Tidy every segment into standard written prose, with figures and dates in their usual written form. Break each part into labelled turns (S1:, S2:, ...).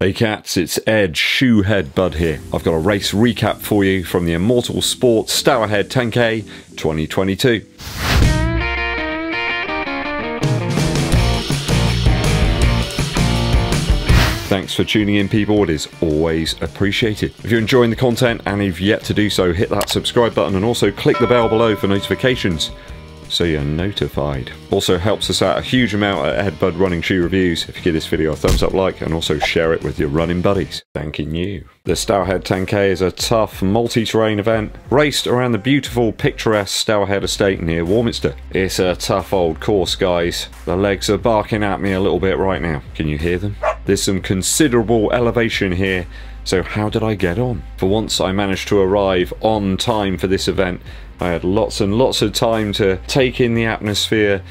S1: Hey cats, it's EDDBUD here. I've got a race recap for you from the Immortal Sports STOURHEAD 10K 2022. Thanks for tuning in, people. It is always appreciated. If you're enjoying the content and you've yet to do so, hit that subscribe button and also click the bell below for notifications so you're notified. Also helps us out a huge amount at EDDBUD Running Shoe Reviews if you give this video a thumbs up like and also share it with your running buddies. Thanking you. The STOURHEAD 10K is a tough multi-terrain event raced around the beautiful picturesque STOURHEAD estate near Warminster. It's a tough old course, guys. The legs are barking at me a little bit right now. Can you hear them? There's some considerable elevation here. So how did I get on? For once I managed to arrive on time for this event. I had lots and lots of time to take in the atmosphere,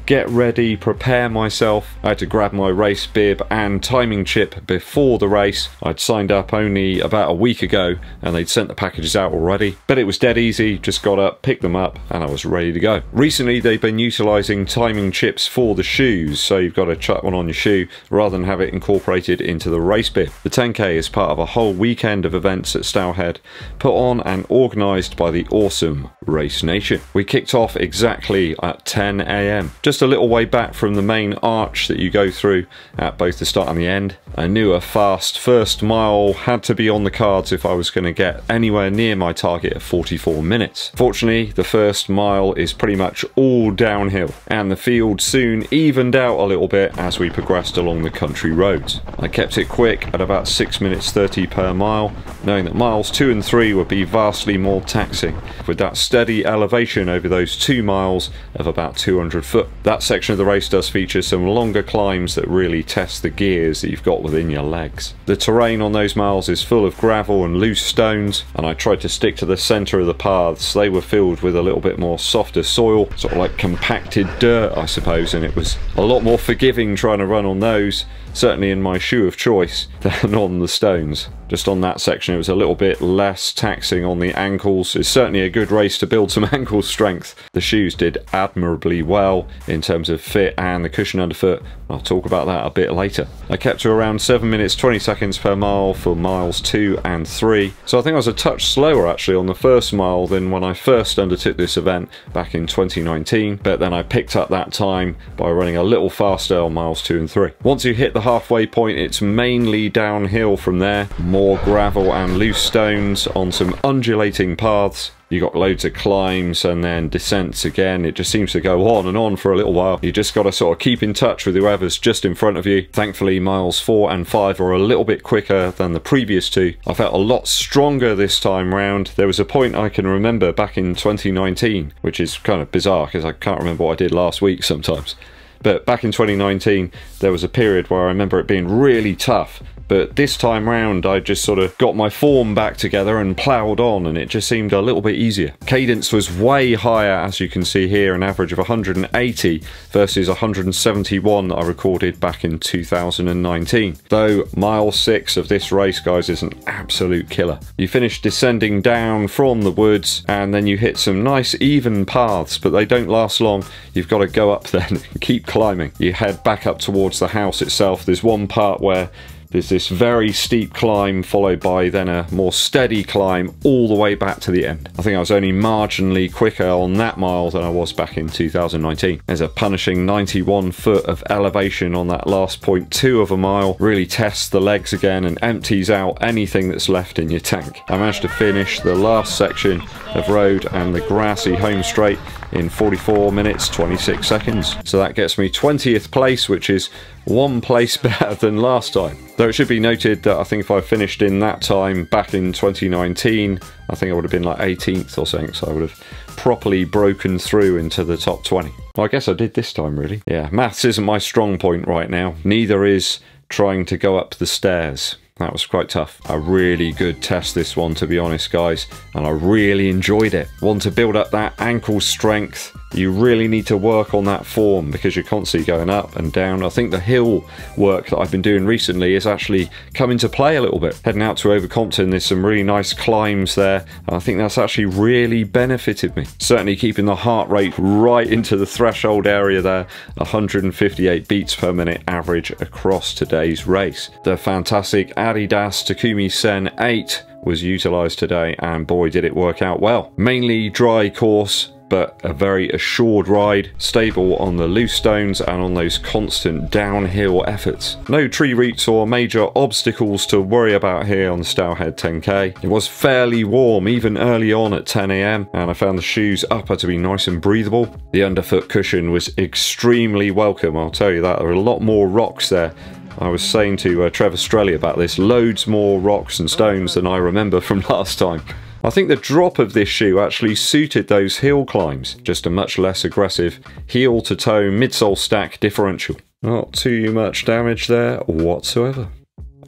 S1: get ready, prepare myself. I had to grab my race bib and timing chip before the race. I'd signed up only about a week ago and they'd sent the packages out already. But it was dead easy, just got up, picked them up and I was ready to go. Recently they've been utilising timing chips for the shoes, so you've got to chuck one on your shoe rather than have it incorporated into the race bib. The 10K is part of a whole weekend of events at STOURHEAD put on and organised by the awesome RACENATION. We kicked off exactly at 10 AM. Just a little way back from the main arch that you go through at both the start and the end. I knew a fast first mile had to be on the cards if I was going to get anywhere near my target of 44 minutes. Fortunately, the first mile is pretty much all downhill and the field soon evened out a little bit as we progressed along the country roads. I kept it quick at about 6 minutes 30 per mile, knowing that miles 2 and 3 would be vastly more taxing, with that steady elevation over those 2 miles of about 200 foot. That section of the race does feature some longer climbs that really test the gears that you've got within your legs. The terrain on those miles is full of gravel and loose stones, and I tried to stick to the centre of the paths. They were filled with a little bit more softer soil, sort of like compacted dirt I suppose, and it was a lot more forgiving trying to run on those, certainly in my shoe of choice, than on the stones. Just on that section it was a little bit less taxing on the ankles. It's certainly a good race to build some ankle strength. The shoes did admirably well in terms of fit and the cushion underfoot. I'll talk about that a bit later. I kept to around 7 minutes 20 seconds per mile for miles 2 and 3. So I think I was a touch slower actually on the first mile than when I first undertook this event back in 2019, but then I picked up that time by running a little faster on miles 2 and 3. Once you hit the halfway point, it's mainly downhill from there. More gravel and loose stones on some undulating paths. You got loads of climbs and then descents again. It just seems to go on and on for a little while. You just got to sort of keep in touch with whoever's just in front of you. Thankfully, miles 4 and 5 are a little bit quicker than the previous two. I felt a lot stronger this time round. There was a point I can remember back in 2019, which is kind of bizarre because I can't remember what I did last week sometimes. But back in 2019, there was a period where I remember it being really tough. But this time round, I just sort of got my form back together and ploughed on, and it just seemed a little bit easier. Cadence was way higher, as you can see here, an average of 180 versus 171 that I recorded back in 2019. Though mile 6 of this race, guys, is an absolute killer. You finish descending down from the woods, and then you hit some nice even paths, but they don't last long. You've got to go up then and keep climbing. You head back up towards the house itself. There's one part where there's this very steep climb followed by then a more steady climb all the way back to the end. I think I was only marginally quicker on that mile than I was back in 2019. There's a punishing 91 foot of elevation on that last 0.2 of a mile. Really tests the legs again and empties out anything that's left in your tank. I managed to finish the last section of road and the grassy home straight in 44 minutes 26 seconds. So that gets me 20th place, which is 1 place better than last time. Though it should be noted that I think if I finished in that time back in 2019, I think I would have been like 18th or something, so I would have properly broken through into the top 20. Well, I guess I did this time, really. Yeah, maths isn't my strong point right now. Neither is trying to go up the stairs. That was quite tough. A really good test, this one, to be honest, guys, and I really enjoyed it. Want to build up that ankle strength, you really need to work on that form because you're constantly going up and down. I think the hill work that I've been doing recently is actually come into play a little bit. Heading out to Overcompton, there's some really nice climbs there, and I think that's actually really benefited me. Certainly keeping the heart rate right into the threshold area there, 158 beats per minute average across today's race. The fantastic Adidas Takumi Sen 8 was utilised today, and boy did it work out well. Mainly dry course, but a very assured ride, stable on the loose stones and on those constant downhill efforts. No tree roots or major obstacles to worry about here on the STOURHEAD 10K. It was fairly warm even early on at 10 AM, and I found the shoes upper to be nice and breathable. The underfoot cushion was extremely welcome, I'll tell you that. There were a lot more rocks there. I was saying to Trevor Strelly about this, loads more rocks and stones than I remember from last time. I think the drop of this shoe actually suited those hill climbs, just a much less aggressive heel to toe midsole stack differential. Not too much damage there whatsoever.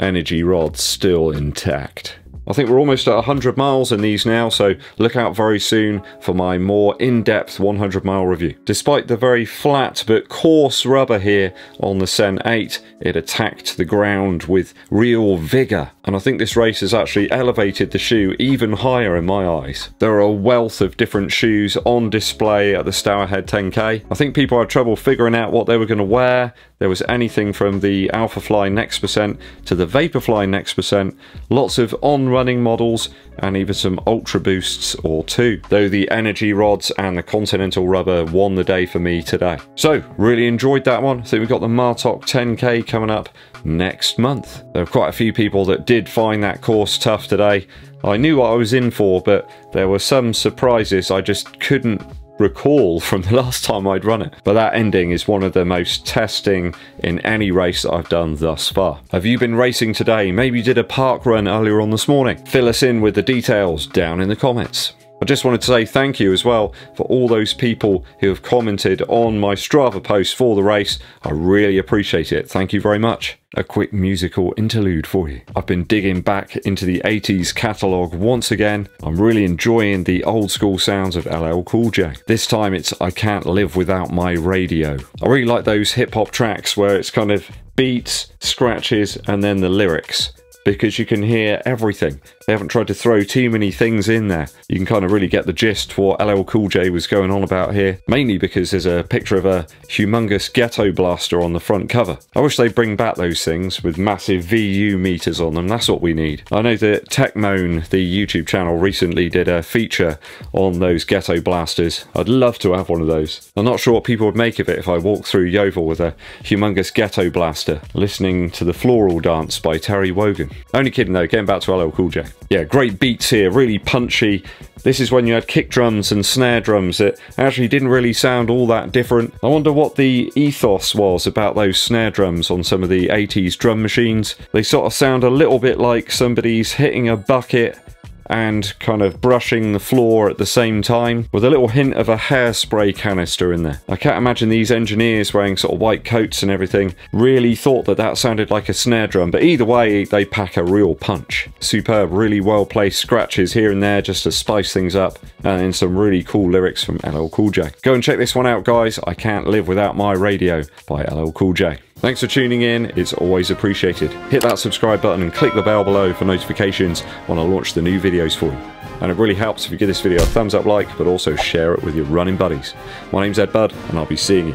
S1: Energy rod's still intact. I think we're almost at 100 miles in these now, so look out very soon for my more in-depth 100-mile review. Despite the very flat but coarse rubber here on the Sen 8, it attacked the ground with real vigour, and I think this race has actually elevated the shoe even higher in my eyes. There are a wealth of different shoes on display at the STOURHEAD 10K. I think people had trouble figuring out what they were going to wear. There was anything from the Alphafly Next Percent to the Vaporfly Next Percent, lots of on-running models, and even some Ultra Boosts or two, though the energy rods and the Continental rubber won the day for me today. So, really enjoyed that one. I think we've got the Martok 10K coming up next month. There were quite a few people that did find that course tough today. I knew what I was in for, but there were some surprises I just couldn't recall from the last time I'd run it. But that ending is one of the most testing in any race that I've done thus far. Have you been racing today? Maybe you did a park run earlier on this morning. Fill us in with the details down in the comments. I just wanted to say thank you as well for all those people who have commented on my Strava post for the race. I really appreciate it. Thank you very much. A quick musical interlude for you. I've been digging back into the 80s catalogue once again. I'm really enjoying the old school sounds of LL Cool J. This time it's I Can't Live Without My Radio. I really like those hip hop tracks where it's kind of beats, scratches, and then the lyrics, because you can hear everything. They haven't tried to throw too many things in there. You can kind of really get the gist for what LL Cool J was going on about here, mainly because there's a picture of a humongous ghetto blaster on the front cover. I wish they'd bring back those things with massive VU meters on them. That's what we need. I know that Techmoan, the YouTube channel, recently did a feature on those ghetto blasters. I'd love to have one of those. I'm not sure what people would make of it if I walked through Yeovil with a humongous ghetto blaster, listening to the Floral Dance by Terry Wogan. Only kidding though, getting back to LL Cool J. Yeah, great beats here, really punchy. This is when you had kick drums and snare drums that actually didn't really sound all that different. I wonder what the ethos was about those snare drums on some of the 80s drum machines. They sort of sound a little bit like somebody's hitting a bucket and kind of brushing the floor at the same time, with a little hint of a hairspray canister in there. I can't imagine these engineers wearing sort of white coats and everything really thought that that sounded like a snare drum, but either way they pack a real punch. Superb, really well placed scratches here and there just to spice things up, and then some really cool lyrics from LL Cool J. Go and check this one out guys, I Can't Live Without My Radio by LL Cool J. Thanks for tuning in, it's always appreciated. Hit that subscribe button and click the bell below for notifications when I launch the new videos for you. And it really helps if you give this video a thumbs up like, but also share it with your running buddies. My name's EDDBUD, and I'll be seeing you